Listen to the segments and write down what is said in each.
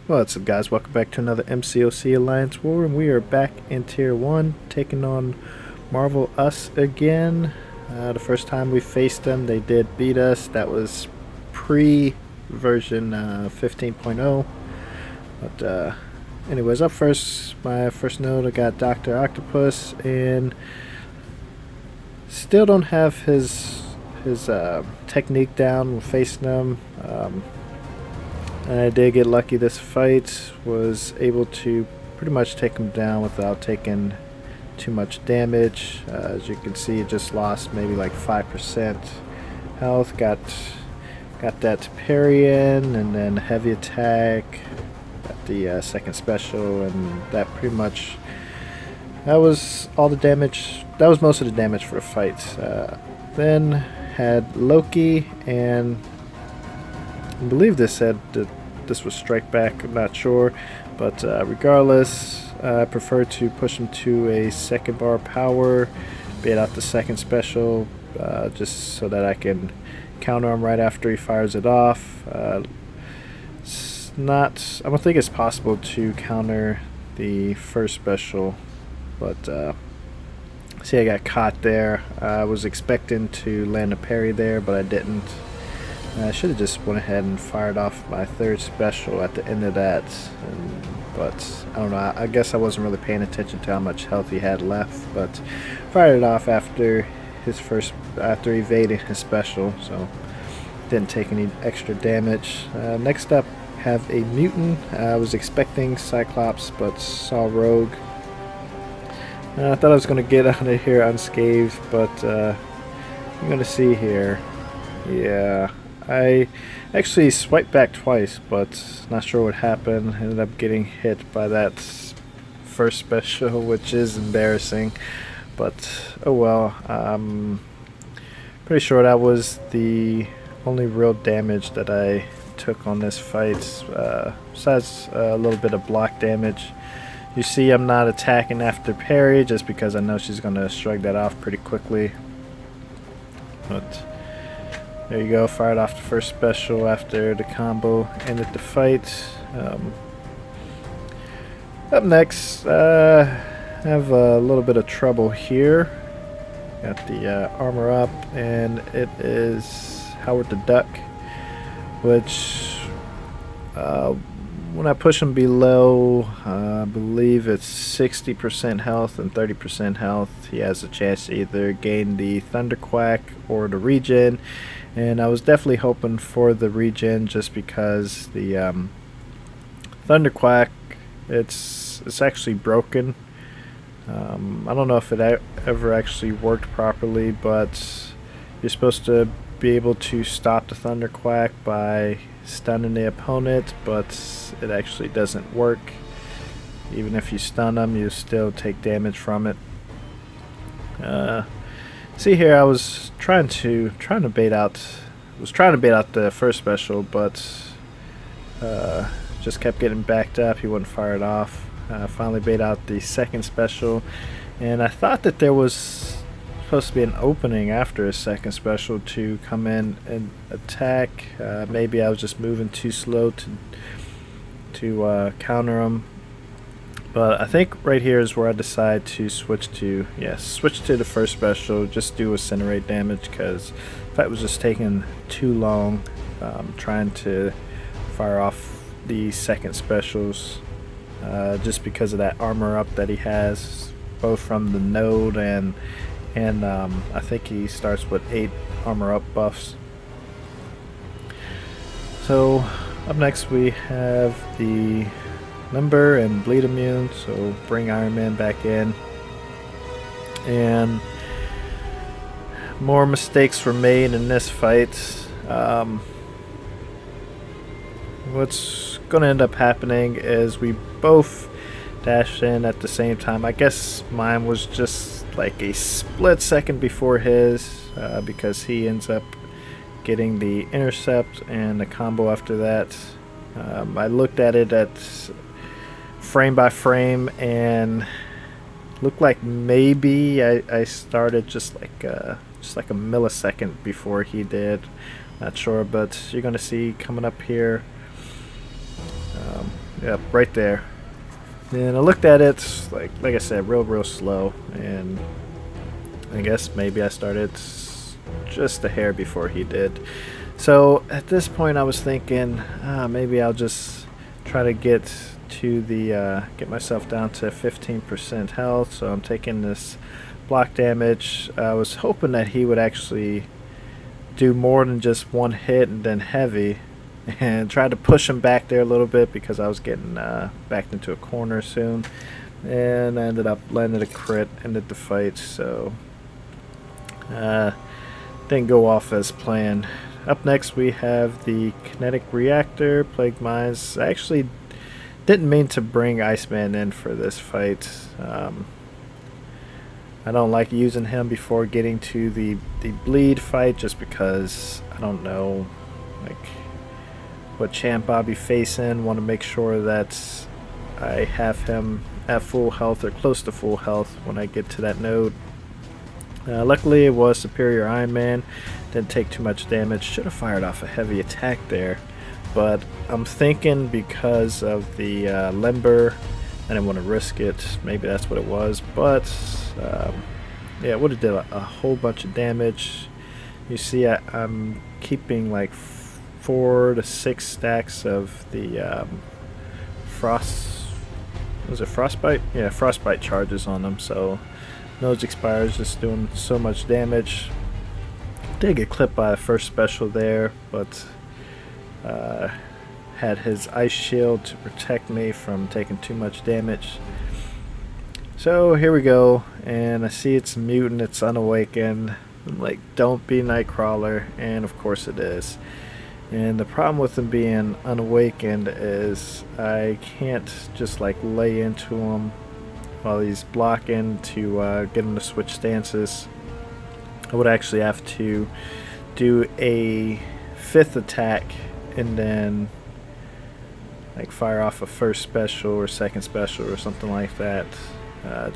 What's up, guys? Welcome back to another MCOC Alliance War, and we are back in Tier 1 taking on Marvel Us again. The first time we faced them, they did beat us. That was pre-version 15.0. But anyways, up first, my first node, I got Dr. Octopus, and still don't have his technique down. We're facing him. I did get lucky this fight, was able to pretty much take him down without taking too much damage. As you can see, it just lost maybe like 5% health. Got that Hyperion, and then heavy attack, got the second special, and that pretty much, that was all the damage. That was most of the damage for the fight. Then had Loki, and I believe this said that this was strike back, I'm not sure, but regardless, I prefer to push him to a second bar power, bait out the second special, just so that I can counter him right after he fires it off. I don't think it's possible to counter the first special, but see, I got caught there. I was expecting to land a parry there, but I didn't. I should have just went ahead and fired off my third special at the end of that, but I don't know, I guess I wasn't really paying attention to how much health he had left, but fired it off after evading his special, so didn't take any extra damage. Next up, have a mutant. I was expecting Cyclops, but saw Rogue. I thought I was going to get out of here unscathed, but you're going to see here, yeah, I actually swiped back twice, but not sure what happened. Ended up getting hit by that first special, which is embarrassing, but oh well. Pretty sure that was the only real damage that I took on this fight, besides a little bit of block damage. You see, I'm not attacking after parry just because I know she's going to shrug that off pretty quickly, but there you go, fired off the first special after the combo ended the fight. Up next, I have a little bit of trouble here. Got the armor up, and it is Howard the Duck, which when I push him below, I believe it's 60% health and 30% health, he has a chance to either gain the Thunderquack or the regen. And I was definitely hoping for the regen, just because the Thunderquack, it's actually broken. I don't know if it ever actually worked properly, but you're supposed to be able to stop the Thunderquack by stunning the opponent, but it actually doesn't work. Even if you stun them, you still take damage from it. See here, I was trying to bait out the first special, but just kept getting backed up. He wouldn't fire it off. Finally bait out the second special, and I thought that there was supposed to be an opening after a second special to come in and attack. Maybe I was just moving too slow to counter him. But I think right here is where I decide to switch to the first special, just do incinerate damage, because that was just taking too long trying to fire off the second specials, just because of that armor up that he has, both from the node and I think he starts with 8 armor up buffs. So up next we have the Limber and Bleed Immune, so bring Iron Man back in. And more mistakes were made in this fight. What's going to end up happening is we both dashed in at the same time. I guess mine was just like a split second before his, because he ends up getting the intercept and the combo after that. I looked at it at frame by frame, and looked like maybe I started just like a millisecond before he did. Not sure, but you're gonna see coming up here. Yep, right there. And I looked at it, like I said, real slow, and I guess maybe I started just a hair before he did. So at this point I was thinking, maybe I'll just try to get to the get myself down to 15% health. So I'm taking this block damage. I was hoping that he would actually do more than just one hit and then heavy, and tried to push him back there a little bit because I was getting backed into a corner soon, and I ended up landing a crit, ended the fight. So didn't go off as planned. Up next we have the Kinetic Reactor, Plague Mines. I actually didn't mean to bring Iceman in for this fight. I don't like using him before getting to the bleed fight, just because I don't know like what champ I'll be facing. Want to make sure that I have him at full health or close to full health when I get to that node. Luckily it was Superior Iron Man, didn't take too much damage. Should have fired off a heavy attack there, but I'm thinking because of the limber I didn't want to risk it. Maybe that's what it was, but yeah, it would have did a whole bunch of damage. You see I'm keeping like 4 to 6 stacks of the frostbite? Yeah, frostbite charges on them, so nose expires, just doing so much damage. Did get clipped by the first special there, but had his ice shield to protect me from taking too much damage. So here we go, and I see it's a mutant, it's unawakened. I'm like, don't be Nightcrawler, and of course it is. And the problem with him being unawakened is I can't just like lay into him while he's blocking to get him to switch stances. I would actually have to do a 5th attack and then like fire off a first special or second special or something like that,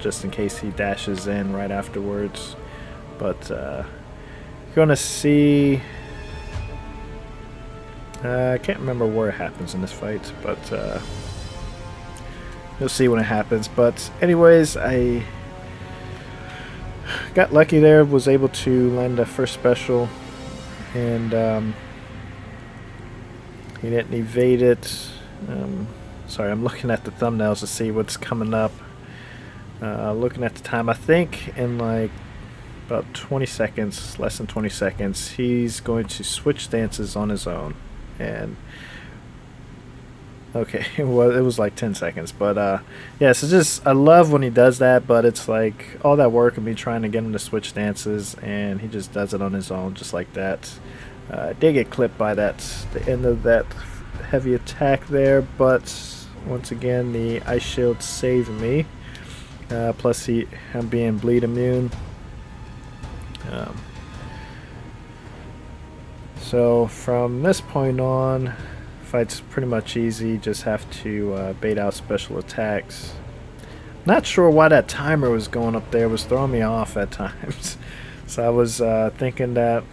just in case he dashes in right afterwards. But you're gonna see, I can't remember where it happens in this fight, but you'll see when it happens. But anyways, I got lucky there, was able to land a first special, and he didn't evade it. Sorry, I'm looking at the thumbnails to see what's coming up. Looking at the time, I think in like about 20 seconds, less than 20 seconds, he's going to switch stances on his own. And okay, well, it was like 10 seconds, but yeah, so just, I love when he does that, but it's like all that work of me trying to get him to switch stances, and he just does it on his own just like that. Did get clipped by the end of that heavy attack there, but once again the ice shield saved me, plus I'm being bleed immune. So from this point on, fight's pretty much easy, just have to bait out special attacks. Not sure why that timer was going up there, it was throwing me off at times. So I was thinking that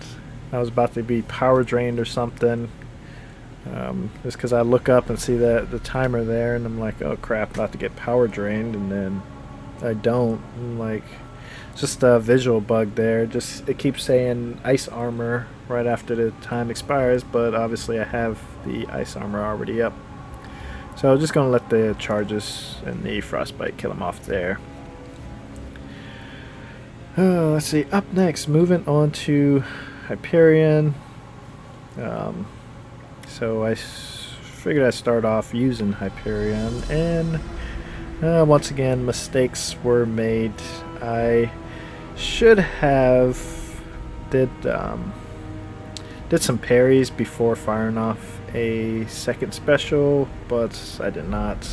I was about to be power drained or something, just because I look up and see the timer there, and I'm like, oh crap, about to get power drained, and then I don't. I'm like, just a visual bug there. Just, it keeps saying ice armor right after the time expires, but obviously I have the ice armor already up. So I'm just gonna let the charges and the frostbite kill him off there. Let's see, up next, moving on to Hyperion. So I figured I'd start off using Hyperion, and once again mistakes were made. I should have did some parries before firing off a second special, but I did not.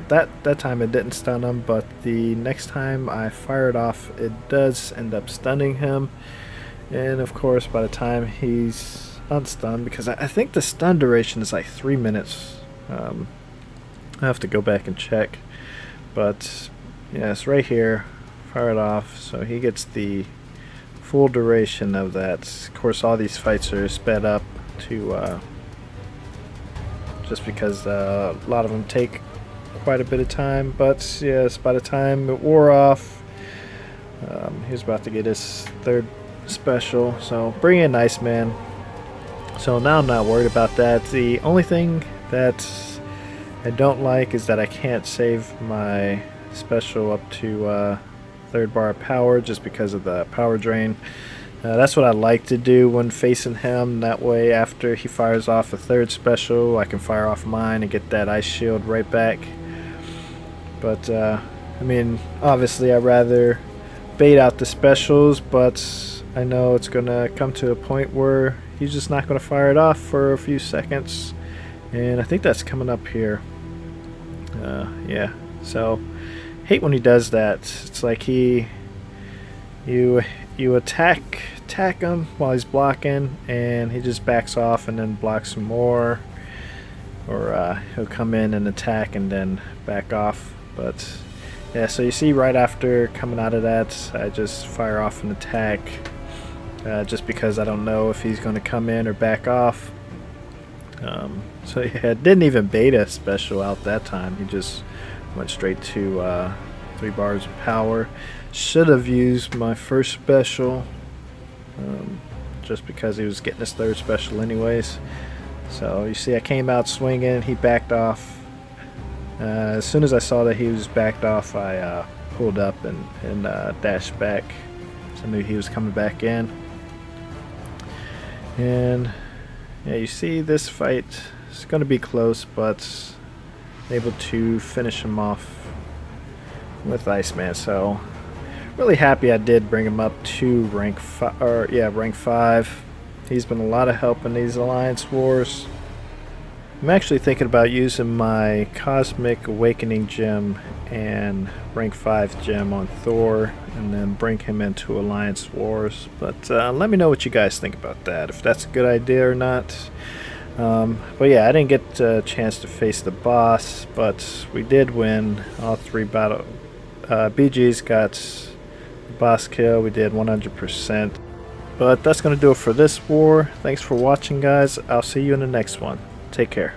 That time it didn't stun him, but the next time I fired off, it does end up stunning him. And of course, by the time he's unstunned, because I think the stun duration is like 3 minutes. I have to go back and check, but yes, right here, fire it off, so he gets the full duration of that. Of course, all these fights are sped up to just because a lot of them take quite a bit of time. But yes, by the time it wore off, he was about to get his third special. So bring in Iceman. So now I'm not worried about that. The only thing that I don't like is that I can't save my special up to third bar of power just because of the power drain. That's what I like to do when facing him. That way after he fires off a third special, I can fire off mine and get that ice shield right back. But I mean, obviously I'd rather bait out the specials, but I know it's gonna come to a point where he's just not gonna fire it off for a few seconds, and I think that's coming up here. Yeah, so hate when he does that. It's like you attack him while he's blocking, and he just backs off and then blocks some more, or he'll come in and attack and then back off. But yeah, so you see right after coming out of that, I just fire off an attack, just because I don't know if he's going to come in or back off. So yeah, didn't even beta special out that time. He just went straight to 3 bars of power. Should have used my first special, just because he was getting his third special anyways. So you see I came out swinging, he backed off. As soon as I saw that he was backed off, I pulled up and dashed back. So I knew he was coming back in. And yeah, you see this fight is going to be close, but able to finish him off with Iceman. So really happy I did bring him up to rank 5. He's been a lot of help in these alliance wars. I'm actually thinking about using my Cosmic Awakening gem and rank 5 gem on Thor, and then bring him into alliance wars. But let me know what you guys think about that, if that's a good idea or not. But yeah, I didn't get a chance to face the boss, but we did win all 3 battle. BG's got the boss kill. We did 100%. But that's going to do it for this war. Thanks for watching, guys. I'll see you in the next one. Take care.